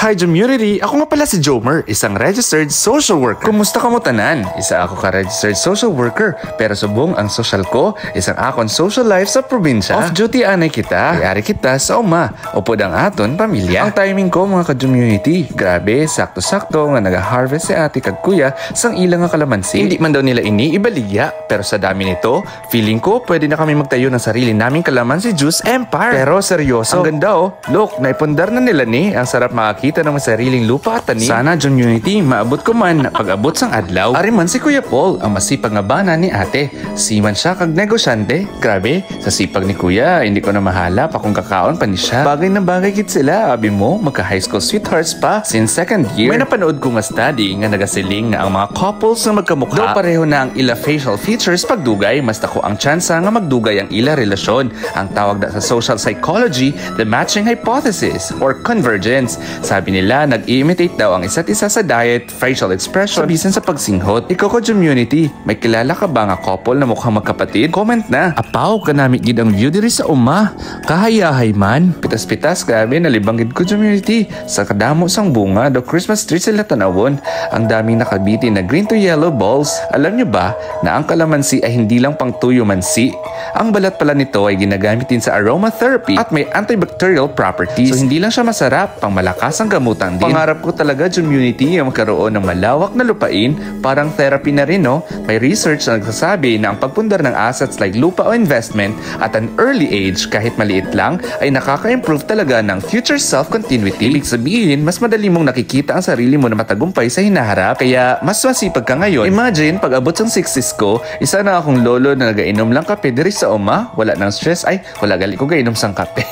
Hi community! Ako nga pala si Jomer, isang registered social worker. Kumusta ka mo tanan? Isa ako ka-registered social worker, pero subong ang social ko, isang akon social life sa probinsya. Off-duty anay kita, kayari kita sa uma, upod ang aton pamilya. Ang timing ko mga ka-community, grabe, sakto-sakto nga nag-harvest si ate kag kuya sang ilang nga kalamansi. Hindi man daw nila ini ibaligya, pero sa dami nito, feeling ko pwede na kami magtayo ng sarili naming kalamansi juice empire. Pero seryoso, ang ganda oh. Look, naipundar na nila ni, ang sarap makakita ng sariling lupa at tanim. Sana community, maabot ko man pag-abot sang adlaw. Ari man si Kuya Paul, ang masipag nga bana ni ate. Siman siya kag negosyante. Grabe, sa sipag ni Kuya, hindi ko na mahala pa kung kakaon pa ni siya. Bagay na bagay kit sila, abi mo, magka-high school sweethearts pa since second year. May napanood ko nga study nga nagasiling nga ang mga couples na magkamukha daw pareho na ang ila facial features pagdugay, mas tako ang tsansa nga magdugay ang ila relasyon. Ang tawag na sa social psychology, the matching hypothesis or convergence. Sabi nila, nag-imitate daw ang isa't isa sa diet, facial expression, bisan sa pagsinghot. Ikaw ko community, may kilala ka ba nga couple na mukhang magkapatid? Comment na. Apaw, kanami gid ang view diri sa uma. Kahayahay man. Pitas-pitas, grabe, nalibanggid ko community. Sa kadamo sang bunga, do Christmas tree sila tanawon. Ang daming nakabiti na green to yellow balls. Alam nyo ba na ang kalamansi ay hindi lang pang tuyo mansi? Ang balat pala nito ay ginagamit din sa aromatherapy at may antibacterial properties. So hindi lang siya masarap, pang malakas ang gamutan din. Pangarap ko talaga community ang magkaroon ng malawak na lupain, parang therapy na rin no. May research na nagsasabi na ang pagpundar ng assets like lupa o investment at an early age kahit maliit lang ay nakaka-improve talaga ng future self-continuity. Ibig sabihin, mas madali mong nakikita ang sarili mo na matagumpay sa hinaharap, kaya mas masipag ka ngayon. Imagine, pag abot ng 60s ko, isa na akong lolo na nagainom lang kape diri sa uma, wala nang stress, ay wala gali ko gainom sang kape.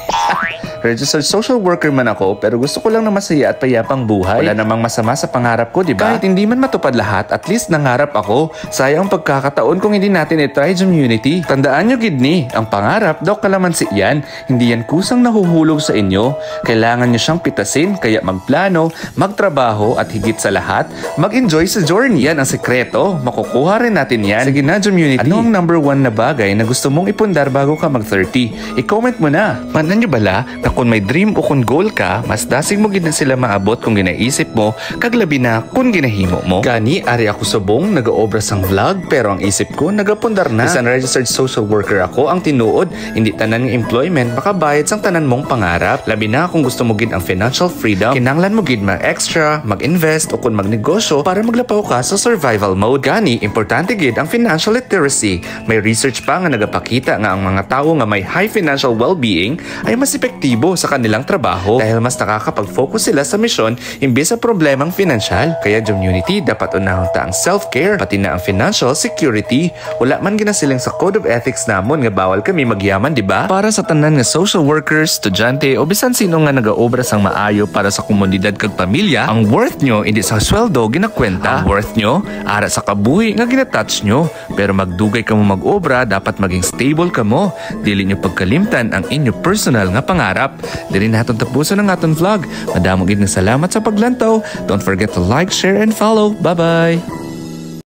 Registered social worker man ako, pero gusto ko lang na masaya at payapang buhay. Wala namang masama sa pangarap ko, di ba? Kahit hindi man matupad lahat, at least nangarap ako. Sayang pagkakataon kung hindi natin i-try community. Tandaan nyo gidni, ang pangarap daw kalamansi yan. Hindi yan kusang nahuhulog sa inyo. Kailangan nyo siyang pitasin, kaya magplano, magtrabaho, at higit sa lahat, mag-enjoy sa journey. Yan ang sekreto. Makukuha rin natin yan. Sige na community. Ano ang number 1 na bagay na gusto mong ipundar bago ka mag-30? I-comment mo na. Manan nyo bala na kung may dream o kung goal ka, mas dasig mo gid na sila maabot kung ginaisip mo, kaglabi na kung ginahimo mo. Gani, ari ako subong, nag-oobra sang vlog, pero ang isip ko, nagapundar na. Isang registered social worker ako, ang tinuod, hindi tanan ng employment, makabayad sang tanan mong pangarap. Labi na kung gusto mo gid ang financial freedom, kinanglan mo gid mag-extra, mag-invest, o kung magnegosyo para maglapaw ka sa survival mode. Gani, importante gid ang financial literacy. May research pa nga nagapakita nga ang mga tao nga may high financial well-being ay mas epektibo sa kanilang trabaho dahil mas nakakapag-focus sila sa misyon imbes sa problemang financial. Kaya community, dapat unahon ta ang self-care pati na ang financial security. Wala man gina silang sa code of ethics namon nga bawal kami magyaman, di ba? Para sa tanan nga social workers, estudyante o bisan sino nga nagaobra sang maayo para sa komunidad kag pamilya, ang worth nyo hindi sa sweldo ginakwenta. Ang worth nyo ara sa kabuhi nga ginatouch nyo. Pero magdugay ka mo mag-obra, dapat maging stable ka mo. Dili nyo pagkalimtan ang inyo personal nga pangarap. Dili na atong tapuson ang aton vlog. Madamo gid nga salamat sa paglantaw. Don't forget to like, share, and follow. Bye-bye!